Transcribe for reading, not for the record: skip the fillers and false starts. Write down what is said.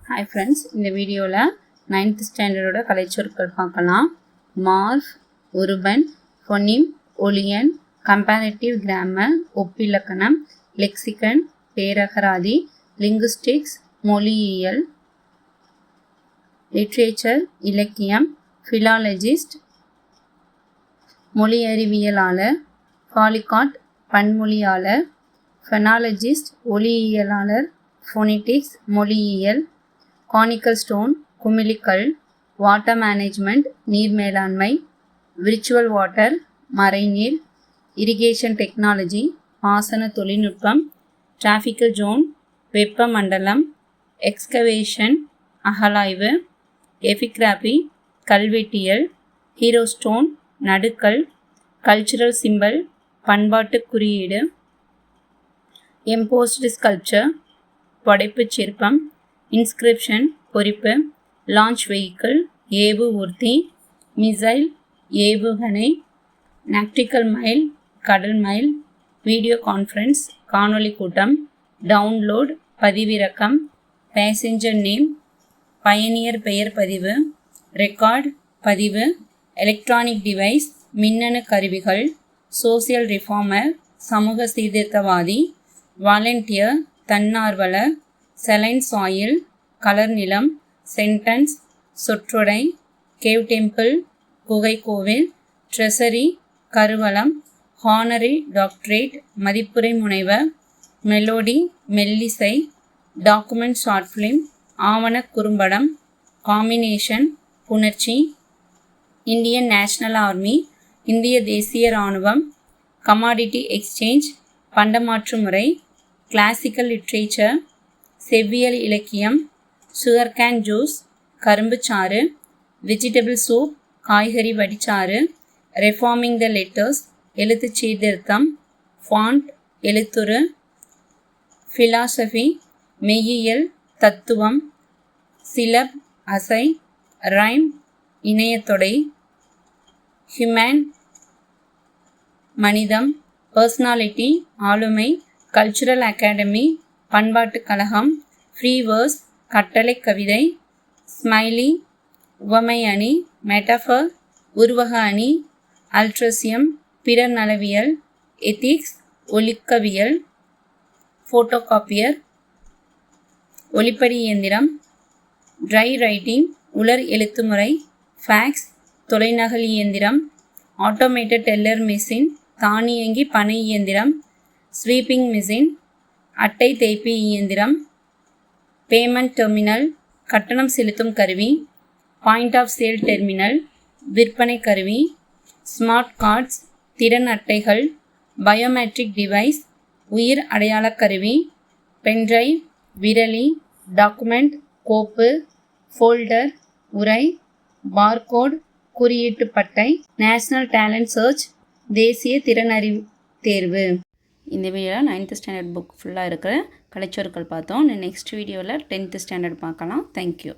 Hi friends, இந்த வீடியோல 9th ஸ்டாண்டர்டோட கலைச்சொற்கள் பார்க்கலாம். மார்ஃப், உருபன், ஃபோனிம், ஒலியன், கம்பேரிட்டிவ் கிராமர், ஒப்பிலக்கணம், லெக்சிகன், பேரகராதி, லிங்குஸ்டிக்ஸ், மொழியியல், லிட்ரேச்சர், இலக்கியம், ஃபிலாலஜிஸ்ட், மொழியறிவியலாளர், பாலிகாட், பன்மொழியாளர், ஃபெனாலஜிஸ்ட், ஒலியியலாளர், ஃபோனிட்டிக்ஸ், மொழியியல், கானிக்கல் ஸ்டோன், குமிழிக்கல், வாட்டர் மேனேஜ்மெண்ட், நீர் மேலாண்மை, விர்ச்சுவல் வாட்டர், மறைநீர், இரிகேஷன் டெக்னாலஜி, பாசன தொழில்நுட்பம், டிராஃபிக்கல் ஜோன், வெப்பமண்டலம், எக்ஸ்கவேஷன், அகழாய்வு, எபிகிராபி, கல்வெட்டியல், ஹீரோஸ்டோன், நடுக்கல், கல்ச்சுரல் சிம்பல், பண்பாட்டு குறியீடு, எம்போஸ்டு ஸ்கல்ப்சர், படைப்புச் சிற்பம், இன்ஸ்கிரிப்ஷன், பொறிப்பு, லான்ச் வெஹிக்கிள், ஏவு ஊர்தி, மிசைல், ஏவுகணை, நாக்டிக்கல் மைல், கடல் மைல், வீடியோ கான்ஃபரன்ஸ், காணொளி கூட்டம், டவுன்லோட், பதிவிறக்கம், பேசஞ்சர் நேம், பயணியர் பெயர் பதிவு, ரெக்கார்ட், பதிவு, எலக்ட்ரானிக் டிவைஸ், மின்னணு கருவிகள், சோசியல் ரிஃபார்மர், சமூக சீர்திருத்தவாதி, வாலண்டியர், தன்னார்வலர், செலைன் சாயில், கலர் நிலம், சென்டென்ஸ், சொற்றொடை, கேவ் டெம்பிள், குகை கோவில், ட்ரெஸரி, கருவளம், ஹானரி டாக்டரேட், மதிப்புரை முனைவர், மெலோடி, மெல்லிசை, டாக்குமெண்ட் ஷார்ட் ஃபிலிம், ஆவண குறும்படம், காம்பினேஷன், புணர்ச்சி, இந்தியன் நேஷனல் ஆர்மி, இந்திய தேசிய இராணுவம், கமாடிட்டி எக்ஸ்சேஞ்ச், பண்டமாற்று முறை, கிளாசிக்கல் லிட்ரேச்சர், செவ்வியல் இலக்கியம், சுகர்கேன் ஜூஸ், கரும்புச்சாறு, வெஜிடபிள் சூப், காய்கறி வடிச்சாறு, ரெஃபார்மிங் த லெட்டர்ஸ், எழுத்துச் சீர்திருத்தம், ஃபாண்ட், எழுத்துரு, ஃபிலாசபி, மெய்யியல், தத்துவம், சிலப், அசை, ரைம், இணையத்தொடை, ஹியூமன், மனிதம், பர்சனாலிட்டி, ஆளுமை, கல்ச்சுரல் அகாடமி, பண்பாட்டுக் கழகம், ஃப்ரீ வேர்ஸ், கட்டளை கவிதை, ஸ்மைலி, உவமை அணி, மெட்டஃபர், உருவக அணி, அல்ட்ரசியம், பிறர் நலவியல், எத்திக்ஸ், ஒலிக்கவியல், ஃபோட்டோகாப்பியர், ஒலிப்படி இயந்திரம், ட்ரை ரைட்டிங், உலர் எழுத்துமுறை, ஃபேக்ஸ், தொலைநகல் இயந்திரம், ஆட்டோமேட்டட் டெல்லர் மெஷின், தானியங்கி பனை இயந்திரம், ஸ்வீப்பிங் மிஷின், அட்டை தேய்ப்பி இயந்திரம், பேமெண்ட் டெர்மினல், கட்டணம் செலுத்தும் கருவி, பாயிண்ட் ஆஃப் சேல் டெர்மினல், விற்பனை கருவி, ஸ்மார்ட் கார்ட்ஸ், திறன் அட்டைகள், பயோமெட்ரிக் டிவைஸ், உயிர் அடையாளக் கருவி, பென்டிரைவ், விரலி, டாக்குமெண்ட், கோப்பு, ஃபோல்டர், உரை, பார்கோட், குறியீட்டு பட்டை, நேஷனல் டேலண்ட் சர்ச், தேசிய திறனறிவு தேர்வு. இந்த வீடியோவில் 9th ஸ்டாண்டர்ட் புக் ஃபுல்லாக இருக்கிற கலைச்சொற்கள் பார்த்தோம். நெக்ஸ்ட் வீடியோவில் 10th ஸ்டாண்டர்ட் பார்க்கலாம். தேங்க்யூ.